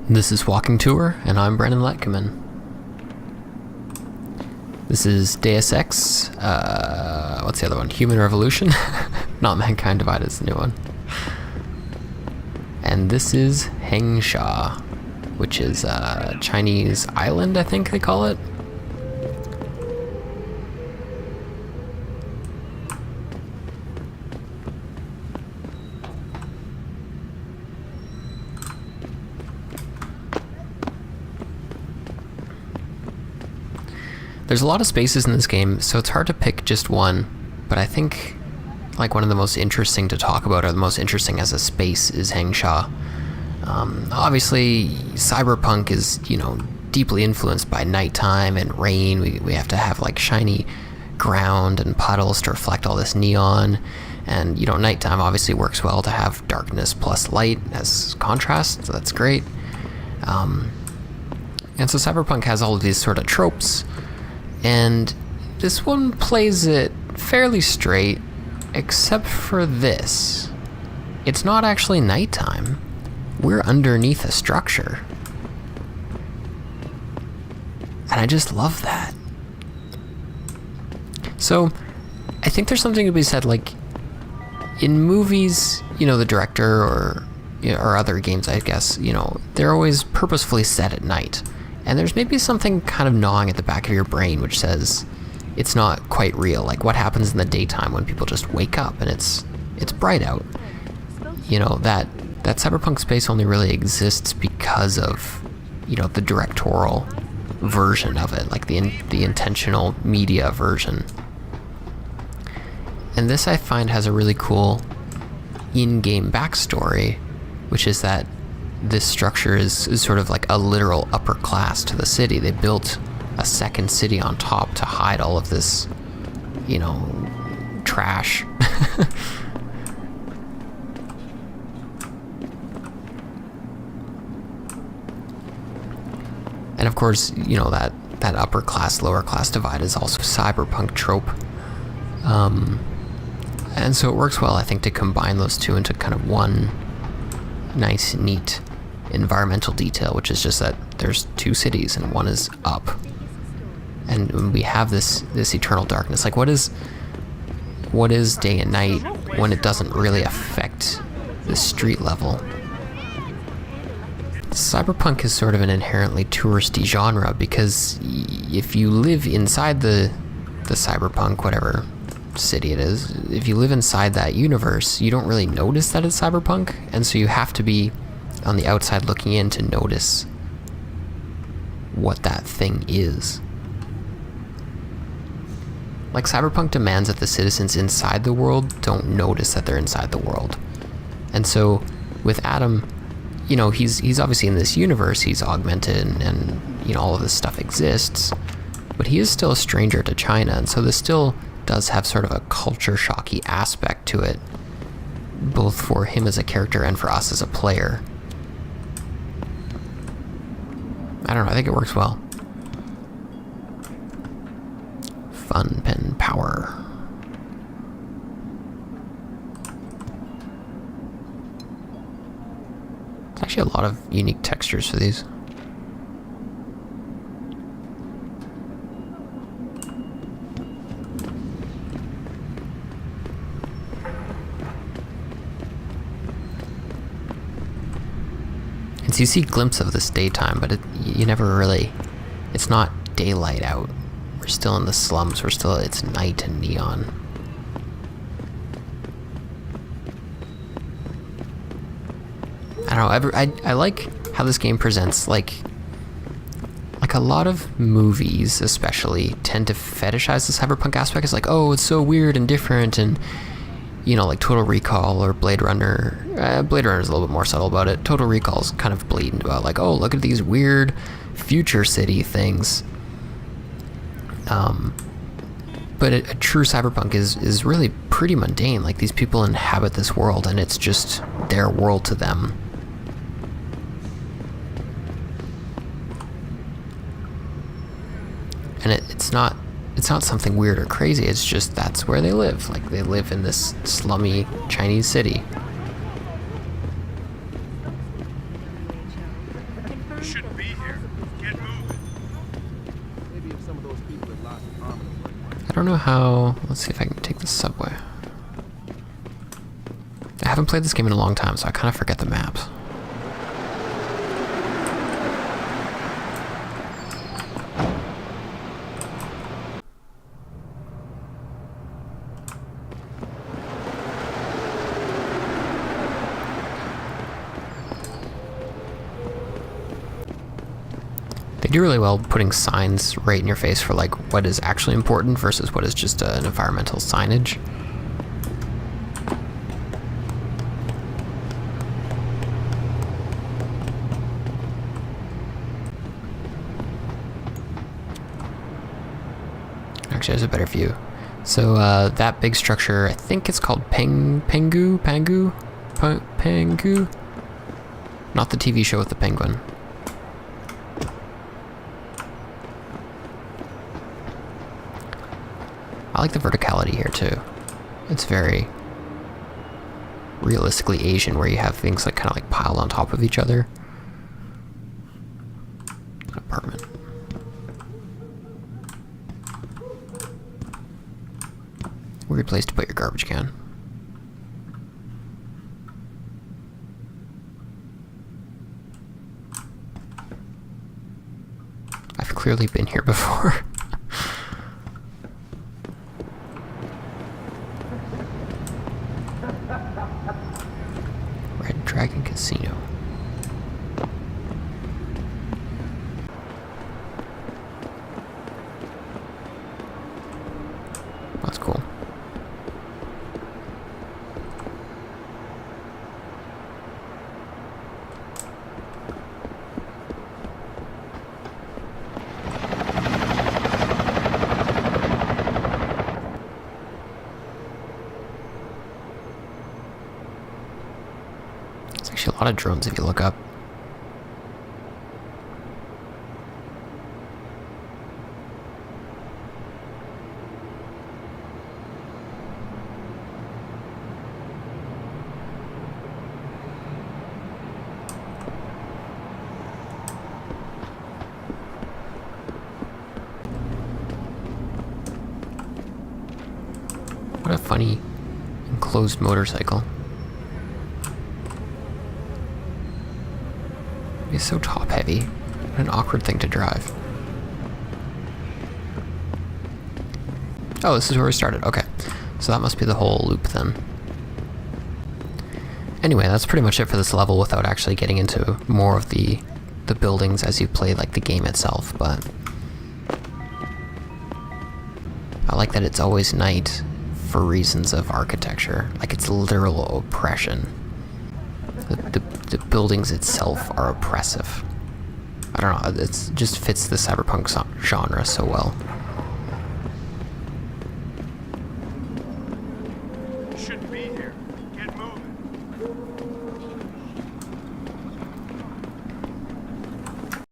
This is Walking Tour, and I'm Brennan Letkeman. This is Deus Ex, what's the other one? Human Revolution? Not Mankind Divided is the new one. And this is Hengsha, which is a Chinese island, I think they call it. There's a lot of spaces in this game, so it's hard to pick just one, but I think like one of the most interesting to talk about, or the most interesting as a space, is Hengsha. Obviously, cyberpunk is, deeply influenced by nighttime and rain. We have to have like shiny ground and puddles to reflect all this neon, and nighttime obviously works well to have darkness plus light as contrast, so that's great. And so cyberpunk has all of these sort of tropes, and this one plays it fairly straight, except for this. It's not actually nighttime. We're underneath a structure. And I just love that. So, I think there's something to be said, like, in movies, the director or other games, I guess, they're always purposefully set at night. And there's maybe something kind of gnawing at the back of your brain which says it's not quite real. Like, what happens in the daytime when people just wake up and it's bright out? That cyberpunk space only really exists because of, the directorial version of it, like the intentional media version. And this, I find, has a really cool in-game backstory, which is that this structure is sort of like a literal upper class to the city. They built a second city on top to hide all of this, trash. And of course, that upper class, lower class divide is also a cyberpunk trope. And so it works well, I think, to combine those two into kind of one nice, neat environmental detail, which is just that there's two cities and one is up. And we have this eternal darkness. Like, what is day and night when it doesn't really affect the street level? Cyberpunk is sort of an inherently touristy genre, because if you live inside the cyberpunk, whatever city it is, if you live inside that universe, you don't really notice that it's cyberpunk, and so you have to be on the outside looking in to notice what that thing is. Like, cyberpunk demands that the citizens inside the world don't notice that they're inside the world. And so with Adam, he's obviously in this universe, he's augmented, and all of this stuff exists, but he is still a stranger to China, and so this still does have sort of a culture shocky aspect to it, both for him as a character and for us as a player. I don't know, I think it works well. Fun pen power. There's actually a lot of unique textures for these. And so you see a glimpse of this daytime, but you never really, it's not daylight out. We're still in the slums, it's night and neon. I don't know, I like how this game presents, like a lot of movies especially tend to fetishize the cyberpunk aspect. It's like, oh, it's so weird and different, and like Total Recall or Blade Runner. Blade Runner is a little bit more subtle about it. Total Recall is kind of blatant about, like, oh, look at these weird future city things. But a true cyberpunk is really pretty mundane. Like, these people inhabit this world, and it's just their world to them. And it's not something weird or crazy. It's just that's where they live. Like, they live in this slummy Chinese city. don't know how... Let's see if I can take the subway. I haven't played this game in a long time, so I kind of forget the maps. They do really well putting signs right in your face for like what is actually important versus what is just an environmental signage. Actually, there's a better view. So that big structure, I think it's called Pangu? Not the TV show with the penguin. I like the verticality here too. It's very realistically Asian, where you have things like kind of like piled on top of each other. An apartment. Weird place to put your garbage can. I've clearly been here before. Red Dragon Casino. That's cool. Actually, a lot of drones if you look up. What a funny enclosed motorcycle. It's so top heavy. What an awkward thing to drive. Oh, this is where we started. Okay. So that must be the whole loop then. Anyway, that's pretty much it for this level without actually getting into more of the buildings as you play like the game itself, but I like that it's always night for reasons of architecture. Like it's literal oppression. The buildings itself are oppressive. I don't know, it just fits the cyberpunk genre so well. Shouldn't be here.